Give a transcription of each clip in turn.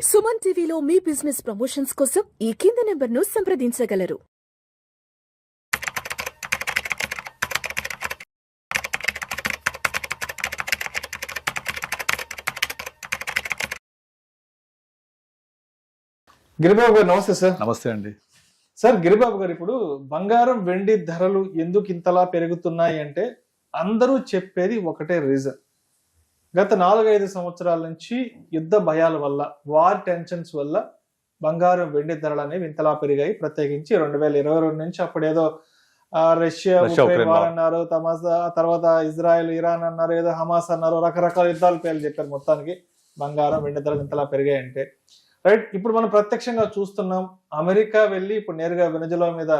సుమన్ టీవీలో మీ business promotions కోసం ఈ కింది నెంబర్ను సంప్రదించగలరు. గిరిబాబు గారు నమస్తే సార్. నమస్తే అండి. సార్ గిరిబాబు గారు, ఇప్పుడు బంగారం వెండి ధరలు ఎందుకు ఇంతలా పెరుగుతున్నాయి అంటే అందరూ చెప్పేది ఒకటే రీజన్. గత 4-5 సంవత్సరాల నుంచి యుద్ధ భయాల వల్ల, వార్ టెన్షన్స్ వల్ల బంగారం వెండి ధరలు అనేవి ఇంతలా పెరిగాయి. ప్రత్యేకించి 2022 నుంచి అప్పుడేదో రష్యా ఉక్రెయిన్ వార్ అన్నారు, తర్వాత ఇజ్రాయెల్ ఇరాన్ అన్నారు, ఏదో హమాస్ అన్నారు, రకరకాల యుద్ధాల పేర్లు చెప్పారు. మొత్తానికి బంగారం వెండి ధరలు ఇంతలా పెరిగాయి అంటే రైట్. ఇప్పుడు మనం ప్రత్యక్షంగా చూస్తున్నాం, అమెరికా వెళ్ళి ఇప్పుడు నేరుగా వెనజులా మీద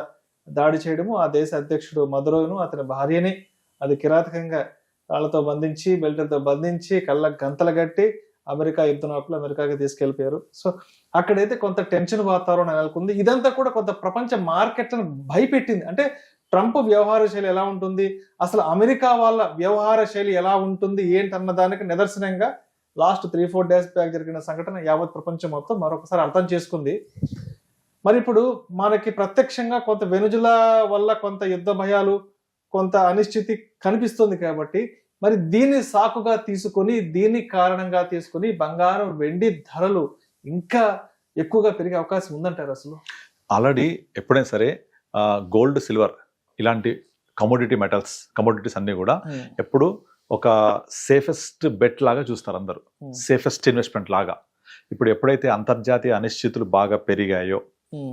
దాడి చేయడము, ఆ దేశ అధ్యక్షుడు మదురోను అతని భార్యని అది కిరాతకంగా రాళ్లతో బంధించి, బెల్ట్లతో బంధించి, కళ్ళకు గంతలు కట్టి అమెరికా యుద్ధ నౌకలు అమెరికాకి తీసుకెళ్లిపోయారు. సో అక్కడైతే కొంత టెన్షన్ వాతావరణం నెలకొంది. ఇదంతా కూడా కొంత ప్రపంచ మార్కెట్లను భయపెట్టింది. అంటే ట్రంప్ వ్యవహార శైలి ఎలా ఉంటుంది, అసలు అమెరికా వాళ్ళ వ్యవహార శైలి ఎలా ఉంటుంది ఏంటన్న దానికి నిదర్శనంగా లాస్ట్ 3-4 డేస్ బ్యాక్ జరిగిన సంఘటన యావత్ ప్రపంచం మొత్తం మరొకసారి అర్థం చేసుకుంది. మరి ఇప్పుడు మనకి ప్రత్యక్షంగా కొంత వెనుజులా వల్ల కొంత యుద్ధ భయాలు, కొంత అనిశ్చితి కనిపిస్తుంది. కాబట్టి మరి దీన్ని సాకుగా తీసుకొని, దీన్ని కారణంగా తీసుకొని బంగారం వెండి ధరలు ఇంకా ఎక్కువగా పెరిగే అవకాశం ఉందంటారు. అసలు ఆల్రెడీ ఎప్పుడైనా సరే గోల్డ్, సిల్వర్ ఇలాంటి కమోడిటీస్ అన్ని కూడా ఎప్పుడు ఒక సేఫెస్ట్ బెట్ లాగా చూస్తారు అందరూ, సేఫెస్ట్ ఇన్వెస్ట్మెంట్ లాగా. ఇప్పుడు ఎప్పుడైతే అంతర్జాతీయ అనిశ్చితులు బాగా పెరిగాయో,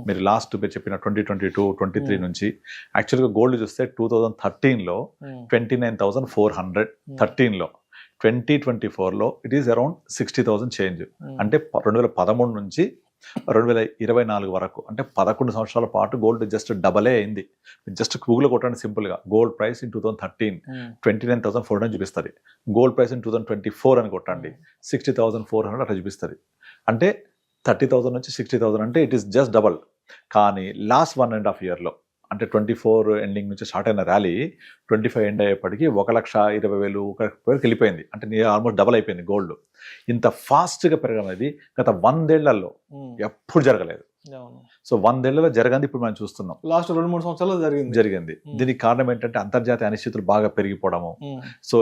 మీరు మీరు చెప్పిన 2022-23 నుంచి యాక్చువల్గా గోల్డ్ చూస్తే 2013లో 29,400, 13లో 2024లో ఇట్ ఈస్ అరౌండ్ 60,000 చేంజ్. అంటే 2013 నుంచి 2024 వరకు, అంటే 11 సంవత్సరాల పాటు గోల్డ్ జస్ట్ డబలే అయింది. జస్ట్ గూగుల్ కొట్టండి సింపుల్ గా, గోల్డ్ ప్రైస్ ఇన్ 2013 29,400 చూపిస్తుంది. గోల్డ్ ప్రైస్ ఇన్ 2024 అని కొట్టండి, 60,400 అట్లా చూపిస్తుంది. అంటే 30,000 నుంచి 60,000, అంటే ఇట్ ఈస్ జస్ట్ డబల్. కానీ లాస్ట్ 1.5 yearలో, అంటే 24 ఎండింగ్ నుంచి స్టార్ట్ అయిన ర్యాలీ 25 ఎండ్ అయ్యేప్పటికీ 1,20,000 వెళ్ళిపోయింది. అంటే ఆల్మోస్ట్ డబల్ అయిపోయింది గోల్డ్. ఇంత ఫాస్ట్గా పెరగడం అనేది గత 100 ఏళ్లలో ఎప్పుడు జరగలేదు. సో 100 ఏళ్లలో జరగంది ఇప్పుడు మనం చూస్తున్నాం. లాస్ట్ 2-3 సంవత్సరాలు జరిగింది. దీనికి కారణం ఏంటంటే అంతర్జాతీయ అనిశ్చితులు బాగా పెరిగిపోవడము. సో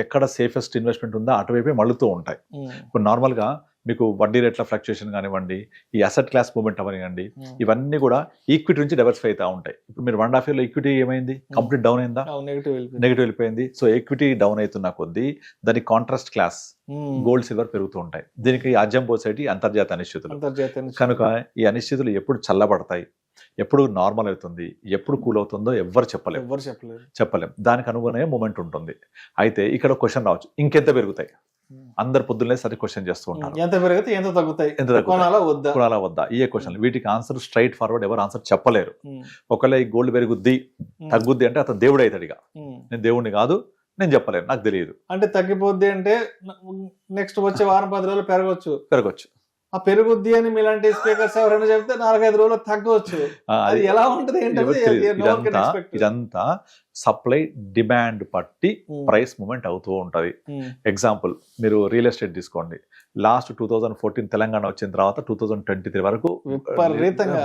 ఎక్కడ సేఫెస్ట్ ఇన్వెస్ట్మెంట్ ఉందో అటువైపే మళ్ళుతూ ఉంటాయి. ఇప్పుడు నార్మల్గా మీకు వడ్డీ రేట్ల ఫ్లక్చుయేషన్ కానివ్వండి, ఈ అసెట్ క్లాస్ మూవ్మెంట్ అవనివ్వండి, ఇవన్నీ కూడా ఈక్విటీ నుంచి డైవర్సిఫై అవుతూ ఉంటాయి. ఇప్పుడు మీరు 1.5 yearలో ఈక్విటీ ఏమైంది, కంప్లీట్ డౌన్ అయిందా, నెగిటివ్ వెళ్ళిపోయింది. సో ఈక్విటీ డౌన్ అవుతున్న కొద్దీ దాని కాంట్రాస్ట్ క్లాస్ గోల్డ్, సిల్వర్ పెరుగుతూ ఉంటాయి. దీనికి ఆజ్యం పోసేటి అంతర్జాతీయ అనిశ్చితులు. కనుక ఈ అనిశ్చితులు ఎప్పుడు చల్లబడతాయి, ఎప్పుడు నార్మల్ అవుతుంది, ఎప్పుడు కూల్ అవుతుందో ఎవ్వరు చెప్పలేం. దానికి అనుగుణంగా మూమెంట్ ఉంటుంది. అయితే ఇక్కడ క్వశ్చన్ రావచ్చు, ఇంకెంత పెరుగుతాయి? అందరు పొద్దున్నే సరే క్వశ్చన్ చేస్తూ ఉంటారు, ఎంత పెరిగితే ఎంత తగ్గుతాయి, కొనాలా వద్దా, ఇయే క్వశ్చన్. వీటికి ఆన్సర్ స్ట్రైట్ ఫార్వర్డ్ ఎవరు ఆన్సర్ చెప్పలేరు. ఒకవేళ ఈ గోల్డ్ పెరుగుద్ది తగ్గుద్ది అంటే అతను దేవుడు అవుతాడు. ఇక నేను దేవుడిని కాదు, నేను చెప్పలేను, నాకు తెలియదు. అంటే తగ్గిపోద్ది అంటే నెక్స్ట్ వచ్చే వారం 10 రోజులు పెరగవచ్చు. ఆ పెరుగుద్ది అని మీలాంటి స్పీకర్స్ ఎవరైనా చెప్తే 4-5 రోజులు తగ్గవచ్చు. అది ఎలా ఉంటుంది ఇదంతా సప్లై డిమాండ్ పట్టి ప్రైస్ మూమెంట్ అవుతూ ఉంటది. ఎగ్జాంపుల్ మీరు రియల్ ఎస్టేట్ తీసుకోండి. లాస్ట్ 2014 తెలంగాణ వచ్చిన తర్వాత 2023 వరకు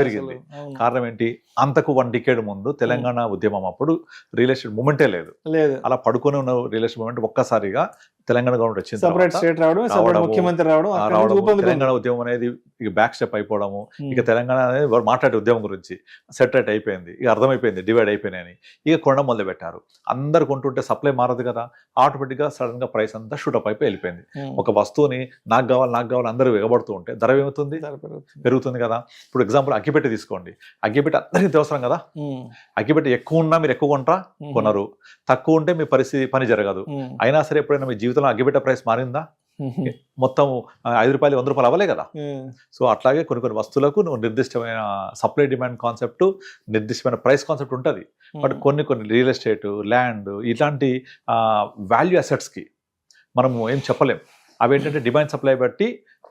పెరిగింది. కారణం ఏంటి? అంతకు 1 decade ముందు తెలంగాణ ఉద్యమం అప్పుడు రియల్ ఎస్టేట్ మూమెంటే లేదు. అలా పడుకొని ఉన్న రియల్ ఎస్టేట్ మూమెంట్ ఒక్కసారిగా తెలంగాణ గవర్నమెంట్ వచ్చింది, తెలంగాణ ఉద్యమం అనేది ఇక బ్యాక్ స్టెప్ అయిపోవడము. ఇక తెలంగాణ అనేది మాట్లాడే ఉద్యమం గురించి సెటరేట్ అయిపోయింది, ఇక అర్థమైపోయింది డివైడ్ అయిపోయినాయని. ఇక కొనడం మొదలు పెట్టారు. అందరు కొంటుంటే సప్లై మారదు కదా, ఆటోమేటిక్ గా సడన్ గా ప్రైస్ అంతా షూటప్ అయిపోయి వెళ్ళిపోయింది. ఒక వస్తువుని నాకు కావాలి అందరూ ఎగబడుతూ ఉంటే ధర ఏమవుతుంది? పెరుగుతుంది కదా. ఇప్పుడు ఎగ్జాంపుల్ అగ్గిపెట్టి తీసుకోండి. అగ్గిపెట్టి అందరికీ అవసరం కదా. అగ్గిపెట్టి ఎక్కువ ఉన్నా మీరు ఎక్కువ కొంటారా? కొనరు. తక్కువ ఉంటే మీ పని జరగదు. అయినా సరే ఎప్పుడైనా మీ జీవితంలో అగ్గిపెట్ట ప్రైస్ మారిందా? మొత్తం 5 రూపాయలు 100 రూపాయలు అవ్వలే కదా. సో అట్లాగే కొన్ని వస్తువులకు నిర్దిష్టమైన సప్లై డిమాండ్ కాన్సెప్ట్, నిర్దిష్టమైన ప్రైస్ కాన్సెప్ట్ ఉంటుంది. బట్ కొన్ని రియల్ ఎస్టేట్, ల్యాండ్ ఇట్లాంటి వాల్యూ అసెట్స్కి మనము ఏం చెప్పలేం. అవి ఏంటంటే డిమాండ్ సప్లై బట్టి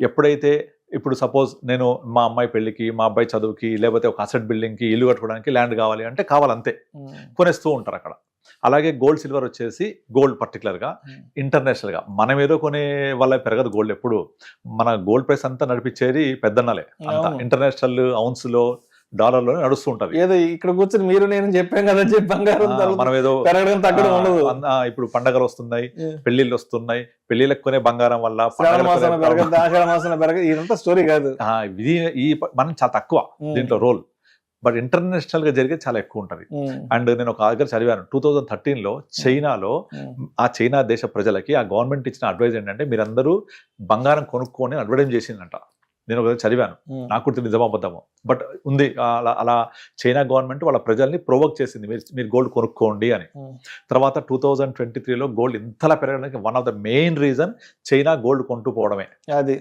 ఎప్పుడైతే ఇప్పుడు సపోజ్ నేను మా అమ్మాయి పెళ్లికి, మా అబ్బాయి చదువుకి, లేకపోతే ఒక అసెట్ బిల్డింగ్కి, ఇల్లు కట్టుకోవడానికి ల్యాండ్ కావాలి అంటే కావాలంతే, కొనేస్తూ ఉంటారు అక్కడ. అలాగే గోల్డ్ సిల్వర్ వచ్చేసి, గోల్డ్ పర్టికులర్గా ఇంటర్నేషనల్గా మనం ఏదో కొనే వల్ల పెరగదు గోల్డ్. ఎప్పుడు మన గోల్డ్ ప్రైస్ అంతా నడిపించేది పెద్దన్నలే, అంతా ఇంటర్నేషనల్ ఔన్స్లో డాలర్లోనే నడుస్తూ ఉంటది. ఏదో ఇక్కడ కూర్చొని మీరు నేను చెప్పాం కదా చెప్పి బంగారం మనం ఏదో పెరగడం తగ్గడం ఉండదు. ఇప్పుడు పండగలు వస్తున్నాయి, పెళ్లిళ్ళు వస్తున్నాయి, పెళ్లిళ్ళకు కొనే బంగారం వల్ల ఆషాఢ మాసం పెరగదు, ఇదంతా స్టోరీ కాదు. ఈ మనం చాలా తక్కువ దీంట్లో రోల్, బట్ ఇంటర్నేషనల్ గా జరిగే చాలా ఎక్కువ ఉంటది. అండ్ నేను ఒక దగ్గర చదివాను, 2013లో చైనాలో ఆ చైనా దేశ ప్రజలకి ఆ గవర్నమెంట్ ఇచ్చిన అడ్వైజ్ ఏంటంటే మీరందరూ బంగారం కొనుక్కొని అడ్వర్టైజ్ చేసిందంట. నేను ఒక చదివాను, నాకు కూడా నిజమా అబద్ధమో బట్ ఉంది. అలా చైనా గవర్నమెంట్ వాళ్ళ ప్రజల్ని ప్రొవోక్ చేసింది, మీరు గోల్డ్ కొనుక్కోండి అని. తర్వాత 2023లో గోల్డ్ ఇంతలా పెరగడానికి one of the main reason China gold కొంటూ పోవడమే. అది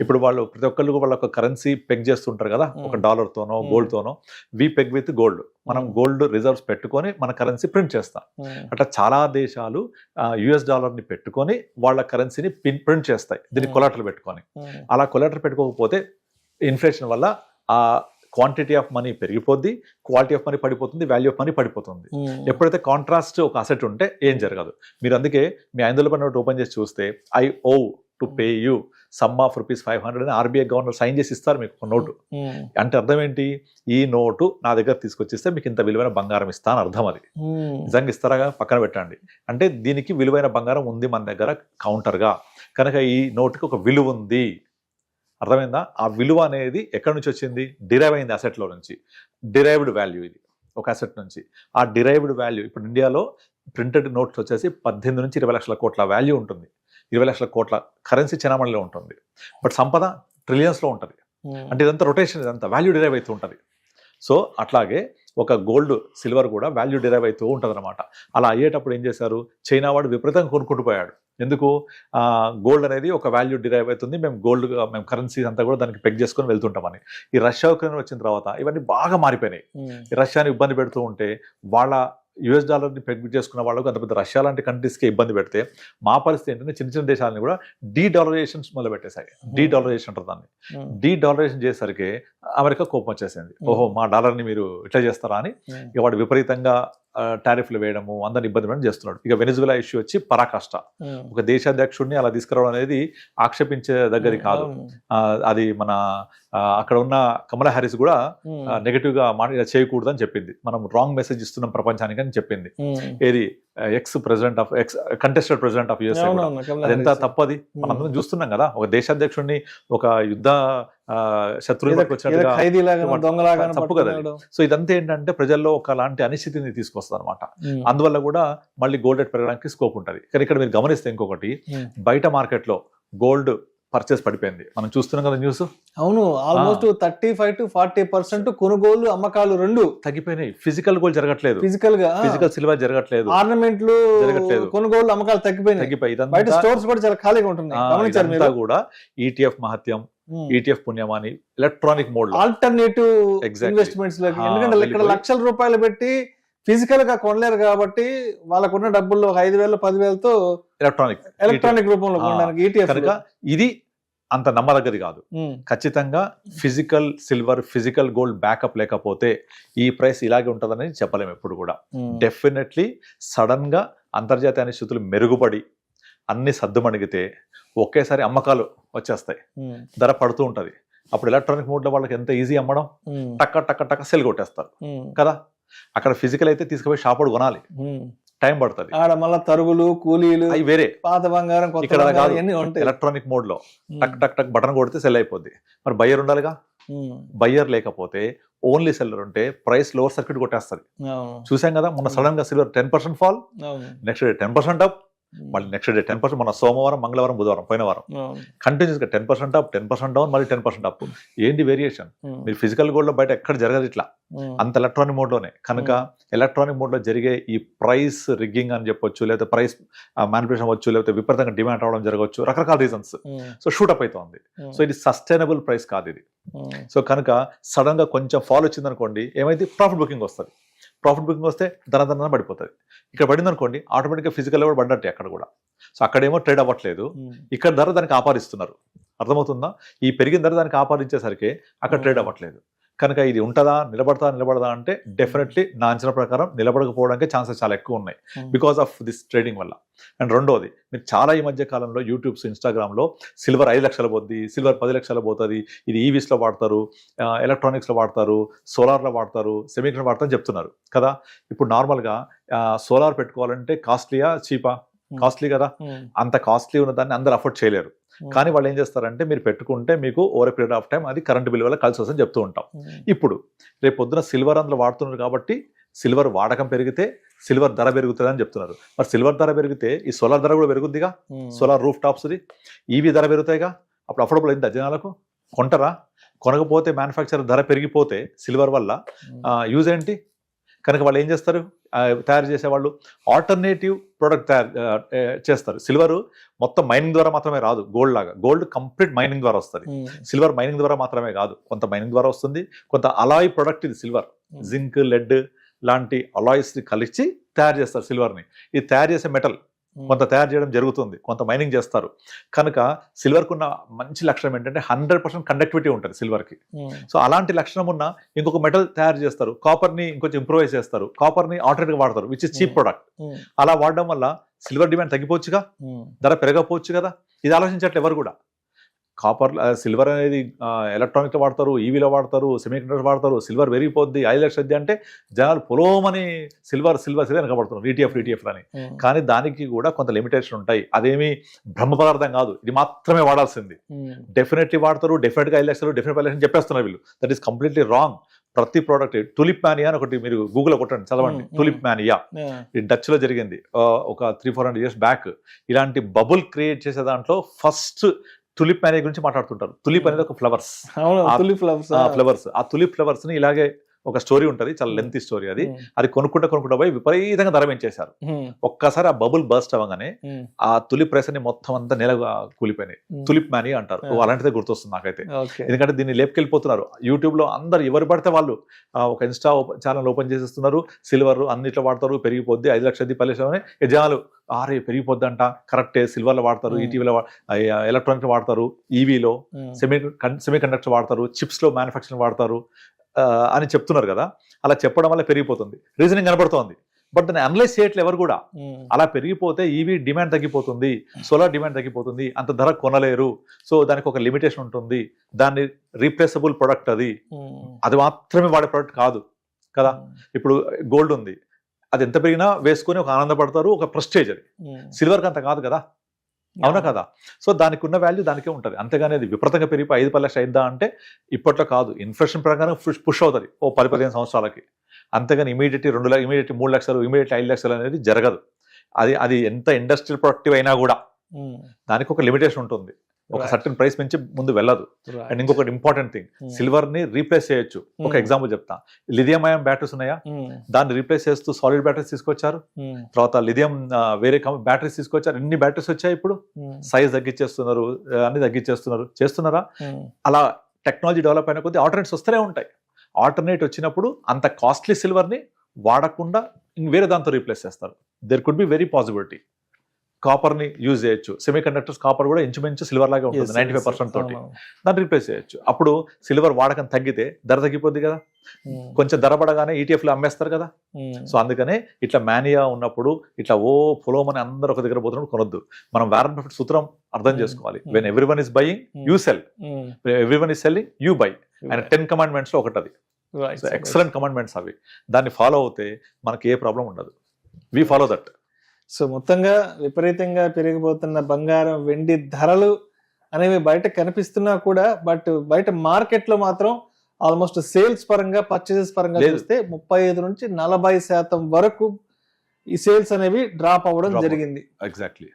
ఇప్పుడు వాళ్ళు ప్రతి ఒక్కళ్ళు వాళ్ళ ఒక కరెన్సీ పెగ్ చేస్తుంటారు కదా, ఒక డాలర్ తోనో గోల్డ్ తోనో. వి పెగ్ విత్ గోల్డ్, మనం గోల్డ్ రిజర్వ్స్ పెట్టుకొని మన కరెన్సీ ప్రింట్ చేస్తాం. అట్లా చాలా దేశాలు యుఎస్ డాలర్ ని పెట్టుకొని వాళ్ళ కరెన్సీని ప్రింట్ చేస్తాయి, దీన్ని కొలాటలు పెట్టుకొని. అలా కొలాటలు పెట్టుకోకపోతే ఇన్ఫ్లేషన్ వల్ల ఆ క్వాంటిటీ ఆఫ్ మనీ పెరిగిపోద్ది, క్వాలిటీ ఆఫ్ మనీ పడిపోతుంది, వాల్యూ ఆఫ్ మనీ పడిపోతుంది. ఎప్పుడైతే కాంట్రాస్ట్ ఒక అసెట్ ఉంటే ఏం జరగదు. మీరు అందుకే మీ 500 రూపాయల నోట్ ఓపెన్ చేసి చూస్తే I O to pay you sum of ₹500 అని ఆర్బీఐ గవర్నర్ సైన్ చేసి ఇస్తారు మీకు ఒక నోటు. అంటే అర్థం ఏంటి, ఈ నోటు నా దగ్గర తీసుకొచ్చిస్తే మీకు ఇంత విలువైన బంగారం ఇస్తా అని అర్థం. అది నిజంగా ఇస్తారా పక్కన పెట్టండి, అంటే దీనికి విలువైన బంగారం ఉంది మన దగ్గర కౌంటర్గా, కనుక ఈ నోటుకి ఒక విలువ ఉంది. అర్థమైందా? ఆ విలువ అనేది ఎక్కడి నుంచి వచ్చింది, డిరైవ్ అయింది అసెట్లో నుంచి. డిరైవ్డ్ వాల్యూ ఇది ఒక అసెట్ నుంచి. ఆ డిరైవ్డ్ వాల్యూ ఇప్పుడు ఇండియాలో ప్రింటెడ్ నోట్స్ వచ్చేసి 18 నుంచి 20 లక్షల కోట్ల వాల్యూ ఉంటుంది. 20 లక్షల కోట్ల కరెన్సీ చెనామణిలో ఉంటుంది, బట్ సంపద ట్రిలియన్స్లో ఉంటుంది. అంటే ఇదంతా రొటేషన్, ఇదంతా వాల్యూ డిరైవ్ అవుతూ ఉంటుంది. సో అట్లాగే ఒక గోల్డ్ సిల్వర్ కూడా వాల్యూ డిరైవ్ అవుతూ ఉంటుంది అనమాట. అలా అయ్యేటప్పుడు ఏం చేశారు, చైనా వాడు విపరీతంగా కొనుక్కుంటూ పోయాడు. ఎందుకు, గోల్డ్ అనేది ఒక వాల్యూ డిరైవ్ అవుతుంది, మేము కరెన్సీ అంతా కూడా దానికి పెగ్ చేసుకొని వెళ్తుంటామని. ఈ రష్యా ఉక్రెయిన్ వచ్చిన తర్వాత ఇవన్నీ బాగా మారిపోయినాయి. ఈ రష్యాని ఇబ్బంది పెడుతూ ఉంటే వాళ్ళ యుఎస్ డాలర్ని పెగ్ చేసుకున్న వాళ్ళకు అంత పెద్ద రష్యా లాంటి కంట్రీస్కి ఇబ్బంది పెడితే మా పరిస్థితి ఏంటంటే చిన్న చిన్న దేశాలని కూడా డీడాలరైజేషన్స్ మొదలు పెట్టేశాయి. డీడాలరైజేషన్ అంటారు దాన్ని. డీడాలరైజేషన్ చేసేసరికి అమెరికా కోపం వచ్చేసింది, ఓహో మా డాలర్ని మీరు ఇట్లా చేస్తారా అని. ఇక వాడు విపరీతంగా టారిఫ్లు వేయడము, అందరిని ఇబ్బంది పెట్టడం చేస్తున్నాడు. ఇక వెనిజులా ఇష్యూ వచ్చి పరాకాష్ట. ఒక దేశాధ్యక్షుడిని అలా తీసుకురావడం అనేది ఆక్షేపించే దగ్గర కాదు. అది మన అక్కడ ఉన్న కమలా హ్యారిస్ కూడా నెగటివ్ గా చేయకూడదు అని చెప్పింది. మనం రాంగ్ మెసేజ్ ఇస్తున్నాం ప్రపంచానికి అని చెప్పింది. ఏది కంటెస్టెడ్ ప్రెసిడెంట్ ఆఫ్ యుఎస్ఏ. అదెంత తప్పది, మనం చూస్తున్నాం కదా. ఒక దేశాధ్యక్షుడిని ఒక యుద్ధ శత్రువు తప్పు కదా. సో ఇదంతా ఏంటంటే ప్రజల్లో ఒకలాంటి అనిశ్చితిని తీసుకొస్తుంది అనమాట. అందువల్ల కూడా మళ్ళీ గోల్డ్ రేట్ పెరగడానికి స్కోప్ ఉంటుంది. కానీ ఇక్కడ మీరు గమనిస్తే ఇంకొకటి, బయట మార్కెట్లో గోల్డ్ పర్చేస్ పడిపోయింది, మనం చూస్తున్నాం కదా న్యూస్. అవును, ఆల్మోస్ట్ 35 to 40% కొనుగోలు అమ్మకాలు రెండు తగ్గిపోయినాయి. ఫిజికల్ గోల్డ్ జరగట్లేదు, ఫిజికల్ సిల్వర్ జరగట్లేదు, ఆర్నమెంట్లు జరగట్లేదు, కొనుగోలు అమ్మకాలు తగ్గిపోయి బయట స్టోర్స్ కూడా చాలా ఖాళీగా ఉంటున్నాయి. కూడా ఈటీఎఫ్ మహత్యం, ఈటీఎఫ్ పుణ్యమాని ఎలక్ట్రానిక్ మోడ్ ఆల్టర్నేటివ్ ఇన్వెస్ట్మెంట్స్ లోకి, ఎందుకంటే ఇక్కడ లక్షల రూపాయలు పెట్టి ఫిజికల్ గా కొనలేరు కాబట్టి వాళ్ళకున్న డబ్బుల్లో 5,000 10,000తో ఎలక్ట్రానిక్ రూపంలో కొనడానికి ఈటీఎఫ్. కనుక ఇది అంత నమ్మదగ్గది కాదు. ఖచ్చితంగా physical silver, physical gold backup లేకపోతే ఈ ప్రైస్ ఇలాగే ఉంటుందని చెప్పలేము ఎప్పుడు కూడా. డెఫినెట్లీ సడన్ గా అంతర్జాతీయ అనిశ్చితులు మెరుగుపడి అన్ని సద్దుమణిగితే ఒకేసారి అమ్మకాలు వచ్చేస్తాయి, ధర పడుతూ ఉంటది. అప్పుడు ఎలక్ట్రానిక్ మోడ్ లో వాళ్ళకి ఎంత ఈజీ అమ్మడం, టక్క టక్క టక్క సెల్ కొట్టేస్తారు కదా. అక్కడ ఫిజికల్ అయితే తీసుకుపోయి షాపుడు కొనాలి, టైం పడుతుంది. మళ్ళీ తరుగులు కూలీలు అవి వేరే, పాత బంగారం ఇక్కడ ఎలక్ట్రానిక్ మోడ్ లో టక్ టక్ టక్ బటన్ కొడితే సెల్ అయిపోద్ది. మరి బయ్యర్ ఉండాలిగా, బయ్యర్ లేకపోతే ఓన్లీ సెల్లర్ ఉంటే ప్రైస్ లోవర్ సర్క్యూట్ కొట్టేస్తుంది. చూసాం కదా మొన్న సడన్ గా silver 10% fall, next day 10% up, మళ్ళీ నెక్స్ట్ డే 10%. మన సోమవారం, మంగళవారం, బుధవారం, పోయిన వారం కంటిన్యూస్ గా 10% అప్, 10% డౌన్, మళ్ళీ 10% అప్. ఏంటి వేరియేషన్? మీరు ఫిజికల్ గోల్డ్ లో బయట ఎక్కడ జరగదు ఇట్లా, అంత ఎలక్ట్రానిక్ మోడ్ లోనే. కనుక ఎలక్ట్రానిక్ మోడ్ లో జరిగే ఈ ప్రైస్ రిగ్గింగ్ అని చెప్పొచ్చు, లేకపోతే ప్రైస్ మ్యానిపులేషన్ అవ్వచ్చు, లేకపోతే విపరీతంగా డిమాండ్ అవడం జరగవచ్చు, రకరకాల రీజన్స్. సో షూటప్ అవుతుంది. సో ఇది సస్టైనబుల్ ప్రైస్ కాదు ఇది. సో కనుక సడన్ గా కొంచెం ఫాల్ వచ్చింది అనుకోండి, ఏమైంది, ప్రాఫిట్ బుకింగ్ వస్తుంది. ప్రాఫిట్ బుకింగ్ వస్తే ధన పడిపోతుంది. ఇక్కడ పడింది అనుకోండి, ఆటోమేటిక్గా ఫిజికల్ కూడా పడ్డట్టే అక్కడ కూడా. సో అక్కడేమో ట్రేడ్ అవ్వట్లేదు, ఇక్కడ ధర దానికి ఆపాదిస్తున్నారు. అర్థమవుతుందా? ఈ పెరిగిన ధర దానికి ఆపాదించేసరికి అక్కడ ట్రేడ్ అవ్వట్లేదు. కనుక ఇది ఉంటుందా, నిలబడదా అంటే డెఫినెట్లీ నా అంచనా ప్రకారం నిలబడకపోవడానికి ఛాన్సెస్ చాలా ఎక్కువ ఉన్నాయి బికాస్ ఆఫ్ దిస్ ట్రేడింగ్ వల్ల. అండ్ రెండోది, మీరు చాలా ఈ మధ్య కాలంలో యూట్యూబ్స్, ఇన్స్టాగ్రామ్లో సిల్వర్ 5 లక్షలు పోద్ది, సిల్వర్ 10 లక్షలు పోతుంది, ఇది ఈవీస్లో వాడతారు, ఎలక్ట్రానిక్స్లో వాడతారు, సోలార్లో వాడతారు, సెమీకండక్టర్ వాడతారు అని చెప్తున్నారు కదా. ఇప్పుడు నార్మల్గా సోలార్ పెట్టుకోవాలంటే కాస్ట్లీయా చీపా? కాస్ట్లీ కదా. అంత కాస్ట్లీ ఉన్న దాన్ని అందరు అఫోర్డ్ చేయలేరు. కానీ వాళ్ళు ఏం చేస్తారంటే, మీరు పెట్టుకుంటే మీకు ఓవర్ పీరియడ్ ఆఫ్ టైం అది కరెంట్ బిల్ వల్ల కలిసి వస్తుందని చెప్తూ ఉంటాం. ఇప్పుడు రేపు పొద్దున సిల్వర్ అందులో వాడుతున్నారు కాబట్టి సిల్వర్ వాడకం పెరిగితే సిల్వర్ ధర పెరుగుతుంది అని చెప్తున్నారు. మరి సిల్వర్ ధర పెరిగితే ఈ సోలార్ ధర కూడా పెరుగుద్దిగా, సోలార్ రూఫ్ టాప్స్ది, ఈవీ ధర పెరుగుతాయిగా. అప్పుడు అఫోర్డబుల్ అయింది జనాలకు. కొంటరా? కొనకపోతే మ్యానుఫ్యాక్చర్ ధర పెరిగిపోతే సిల్వర్ వల్ల యూజ్ ఏంటి? కనుక వాళ్ళు ఏం చేస్తారు, తయారు చేసేవాళ్ళు ఆల్టర్నేటివ్ ప్రోడక్ట్ తయారు చేస్తారు. సిల్వర్ మొత్తం మైనింగ్ ద్వారా మాత్రమే రాదు, గోల్డ్ లాగా. గోల్డ్ కంప్లీట్ మైనింగ్ ద్వారా వస్తుంది. సిల్వర్ మైనింగ్ ద్వారా మాత్రమే కాదు, కొంత మైనింగ్ ద్వారా వస్తుంది, కొంత అలాయ్ ప్రొడక్ట్ ఇది సిల్వర్. జింక్, లెడ్ లాంటి అలాయిస్ కలిసి తయారు చేస్తారు సిల్వర్ని. ఇది తయారు చేసే మెటల్ కొంత తయారు చేయడం జరుగుతుంది, కొంత మైనింగ్ చేస్తారు. కనుక సిల్వర్కు ఉన్న మంచి లక్షణం ఏంటంటే 100% కండక్టివిటీ ఉంటుంది సిల్వర్కి. సో అలాంటి లక్షణం ఉన్న ఇంకొక మెటల్ తయారు చేస్తారు, కాపర్ని ఇంకొంచెం ఇంప్రూవైజ్ చేస్తారు, కాపర్ని ఆల్టర్నేట్గా వాడతారు, విచ్ ఇస్ చీప్ ప్రొడక్ట్. అలా వాడడం వల్ల సిల్వర్ డిమాండ్ తగ్గిపోవచ్చుగా, ధర పెరగకపోవచ్చు కదా. ఇది ఆలోచించట్లే ఎవరు కూడా. కాపర్, సిల్వర్ అనేది ఎలక్ట్రానిక్లో వాడతారు, ఈవీలో వాడతారు, సెమీకండక్టర్ వాడతారు, సిల్వర్ పెరిగిపోద్ది 5 లక్షలు అంటే జనాలు పొలోమని సిల్వర్ వెనకబడుతున్నారు, ఈటీఎఫ్ అని. కానీ దానికి కూడా కొంత లిమిటేషన్ ఉంటాయి. అదేమి బ్రహ్మ పదార్థం కాదు, ఇది మాత్రమే వాడాల్సింది. డెఫినెట్లీ వాడతారు, డెఫినెట్గా 5 లక్షలు, డెఫినెట్ 5 లక్షలు చెప్పేస్తున్నారు వీళ్ళు. That is completely wrong. ప్రతి ప్రోడక్ట్, టులిప్ మానియా అని ఒకటి మీరు గూగుల్లో కొట్టండి, చదవండి. టులిప్ మానియా ఇది డచ్ లో జరిగింది ఒక 300-400 years బ్యాక్. ఇలాంటి బబుల్ క్రియేట్ చేసే దాంట్లో ఫస్ట్ టులిప్ మానియా గురించి మాట్లాడుతుంటారు. టులిప్ అనేది ఒక ఫ్లవర్స్. ఆ టులిప్ ఫ్లవర్స్ ని ఇలాగే ఒక స్టోరీ ఉంటుంది, చాలా లెంతీ స్టోరీ. అది కొనుక్కుంటా పోయి విపరీతంగా ధర పెంచేశారు. ఒక్కసారి ఆ బబుల్ బర్స్ట్ అవ్వగానే ఆ తులిప్ ప్రైస్ అని మొత్తం అంతా నెల కూలిపోయినాయి. తులిప్ మానియా అంటారు. అలాంటిదే గుర్తొస్తుంది నాకైతే. ఎందుకంటే దీన్ని లేపుకెళ్ళిపోతున్నారు యూట్యూబ్ లో. అందరు ఎవరు పడితే వాళ్ళు ఒక ఇన్స్టా ఛానల్ ఓపెన్ చేసేస్తున్నారు. సిల్వర్ అన్నిట్లో వాడతారు, పెరిగిపోద్ది 5 లక్షలు 10 లక్షలు అని జనాలు పెరిగిపోద్ది అంట. కరెక్టే, సిల్వర్లో వాడతారు, ఈటీవీలో ఎలక్ట్రానిక్ వాడతారు, ఈవీలో సెమీ కండక్టర్ వాడతారు, చిప్స్ లో మ్యానుఫ్యాక్చరింగ్ వాడతారు అని చెప్తున్నారు కదా. అలా చెప్పడం వల్ల పెరిగిపోతుంది, రీజనింగ్ కనబడుతోంది. బట్ దాన్ని అనలైజ్ చేయట్లేదు ఎవరు కూడా. అలా పెరిగిపోతే ఈవీ డిమాండ్ తగ్గిపోతుంది, సోలార్ డిమాండ్ తగ్గిపోతుంది, అంత ధర కొనలేరు. సో దానికి ఒక లిమిటేషన్ ఉంటుంది. దాన్ని రీప్లేసబుల్ ప్రొడక్ట్, అది మాత్రమే వాడే ప్రొడక్ట్ కాదు కదా. ఇప్పుడు గోల్డ్ ఉంది, అది ఎంత పెరిగినా వేసుకొని ఒక ఆనందపడతారు, ఒక ప్రెస్టేజ్. అది సిల్వర్కి అంత కాదు కదా, అవునా కదా. సో దానికి ఉన్న వాల్యూ దానికే ఉంటుంది. అంతేగాని అది విపరీతంగా పెరిగిపోయి 5-10 లక్షలు అయిద్దా అంటే ఇప్పట్లో కాదు. ఇన్ఫ్లేషన్ ప్రకారం పుష్ అవుతుంది 10-15 సంవత్సరాలకి. అంతేగాని ఇమీడియట్లీ 2 లక్షలు, ఇమీడియట్లీ 3 లక్షలు, ఇమీడియట్లీ 5 లక్షలు అనేది జరగదు. అది ఎంత ఇండస్ట్రియల్ ప్రొడక్టివ్ అయినా కూడా దానికి ఒక లిమిటేషన్ ఉంటుంది. ఒక సర్టన్ ప్రైస్ నుంచి ముందు వెళ్ళదు. అండ్ ఇంకొకటి ఇంపార్టెంట్ థింగ్, సిల్వర్ ని రీప్లేస్ చేయొచ్చు. ఒక ఎగ్జాంపుల్ చెప్తా. లిథియం అయాన్ బ్యాటరీస్ ఉన్నాయా, దాన్ని రీప్లేస్ చేస్తూ సాలిడ్ బ్యాటరీస్ తీసుకొచ్చారు. తర్వాత లిథియం వేరే బ్యాటరీస్ తీసుకొచ్చారు. ఎన్ని బ్యాటరీస్ వచ్చాయి ఇప్పుడు. సైజ్ తగ్గించేస్తున్నారు, అన్ని తగ్గించేస్తున్నారు. చేస్తున్నారా? అలా టెక్నాలజీ డెవలప్ అయిన కొద్దీ ఆల్టర్నేట్స్ వస్తూనే ఉంటాయి. ఆల్టర్నేట్ వచ్చినప్పుడు అంత కాస్ట్లీ సిల్వర్ ని వాడకుండా వేరే దాంతో రీప్లేస్ చేస్తారు. There could be very possibility. Copper ని యూజ్ చేయొచ్చు. సెమీ కండక్టర్స్ కాపర్ కూడా ఇంచుమించు సిల్వర్ లాగా ఉంటుంది, 95% తోటి. దాన్ని రీప్లేస్ చేయొచ్చు. అప్పుడు సిల్వర్ వాడకం తగ్గితే ధర తగ్గిపోద్ది కదా. కొంచెం ధర పడగానే ETF లో అమ్మేస్తారు కదా. సో అందుకనే ఇట్లా మానియా ఉన్నప్పుడు ఇట్లా పొలోమని అందరూ ఒక దగ్గర పోతున్నప్పుడు కొనొద్దు. మనం వారెన్ బఫెట్ సూత్రం అర్థం చేసుకోవాలి. When everyone is buying you cell, everyone is selling you by. And 10 commandments లో ఒకటి అది. ఎక్సలెంట్ కమాండ్మెంట్స్ అవి. దాన్ని ఫాలో అవుతే మనకి ఏ ప్రాబ్లం ఉండదు. We follow that. సో మొత్తంగా విపరీతంగా పెరిగిపోతున్న బంగారం, వెండి ధరలు అనేవి బయట కనిపిస్తున్నా కూడా, బట్ బయట మార్కెట్ లో మాత్రం ఆల్మోస్ట్ సేల్స్ పరంగా, పర్చేజెస్ పరంగా చూస్తే 35 నుంచి 40% వరకు ఈ సేల్స్ అనేవి డ్రాప్ అవ్వడం జరిగింది. Exactly.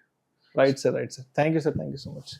Right sir. Thank you so much.